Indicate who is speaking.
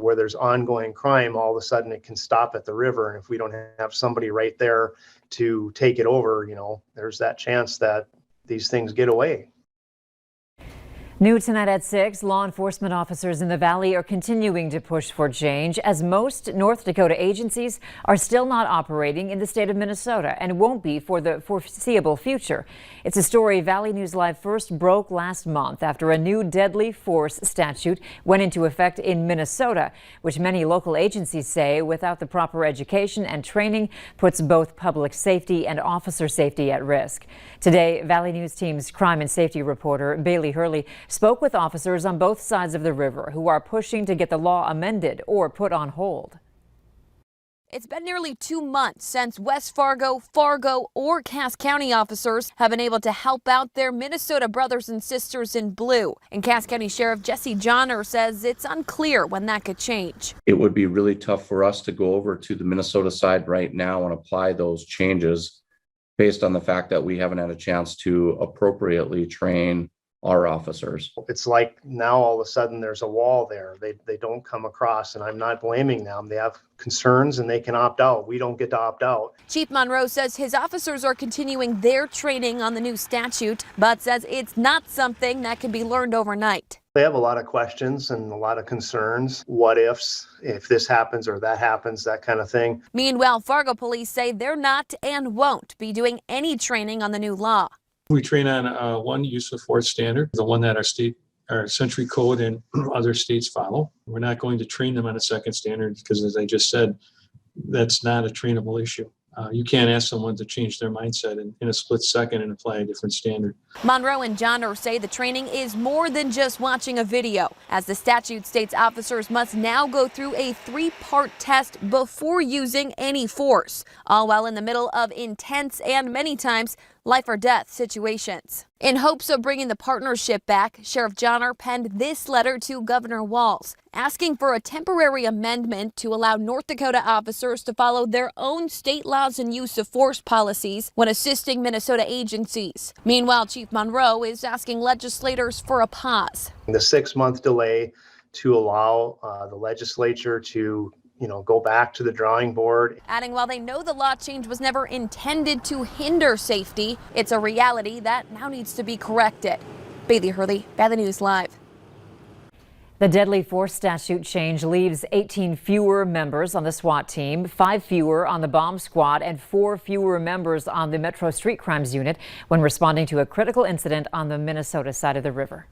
Speaker 1: where there's ongoing crime, all of a sudden it can stop at the river. And if we don't have somebody right there to take it over, there's that chance that these things get away.
Speaker 2: New tonight at 6, law enforcement officers in the Valley are continuing to push for change as most North Dakota agencies are still not operating in the state of Minnesota and won't be for the foreseeable future. It's a story Valley News Live first broke last month after a new deadly force statute went into effect in Minnesota, which many local agencies say without the proper education and training puts both public safety and officer safety at risk. Today, Valley News Team's crime and safety reporter Bailey Hurley spoke with officers on both sides of the river who are pushing to get the law amended or put on hold.
Speaker 3: It's been nearly 2 months since West Fargo, or Cass County officers have been able to help out their Minnesota brothers and sisters in blue. And Cass County Sheriff Jesse Johnner says it's unclear when that could change.
Speaker 4: It would be really tough for us to go over to the Minnesota side right now and apply those changes based on the fact that we haven't had a chance to appropriately train our officers.
Speaker 1: It's like now all of a sudden there's a wall there. They don't come across, and I'm not blaming them. They have concerns and they can opt out. We don't get to opt out.
Speaker 3: Chief Monroe says his officers are continuing their training on the new statute, but says it's not something that can be learned overnight.
Speaker 1: They have a lot of questions and a lot of concerns. What ifs, if this happens or that happens, that kind of thing.
Speaker 3: Meanwhile, Fargo police say they're not and won't be doing any training on the new law.
Speaker 5: We train on one use of force standard, the one that our Century Code and other states follow. We're not going to train them on a second standard because, as I just said, that's not a trainable issue. You can't ask someone to change their mindset in a split second and apply a different standard.
Speaker 3: Monroe and Johnner say the training is more than just watching a video, as the statute states officers must now go through a 3-part test before using any force, all while in the middle of intense and many times life or death situations. In hopes of bringing the partnership back, Sheriff Johnner penned this letter to Governor Walz, asking for a temporary amendment to allow North Dakota officers to follow their own state laws and use of force policies when assisting Minnesota agencies. Meanwhile, Chief Monroe is asking legislators for a pause.
Speaker 1: The 6-month delay to allow the legislature to go back to the drawing board.
Speaker 3: Adding, while they know the law change was never intended to hinder safety, it's a reality that now needs to be corrected. Bailey Hurley, Valley News Live.
Speaker 2: The deadly force statute change leaves 18 fewer members on the SWAT team, 5 fewer on the bomb squad, and 4 fewer members on the Metro Street Crimes Unit when responding to a critical incident on the Minnesota side of the river.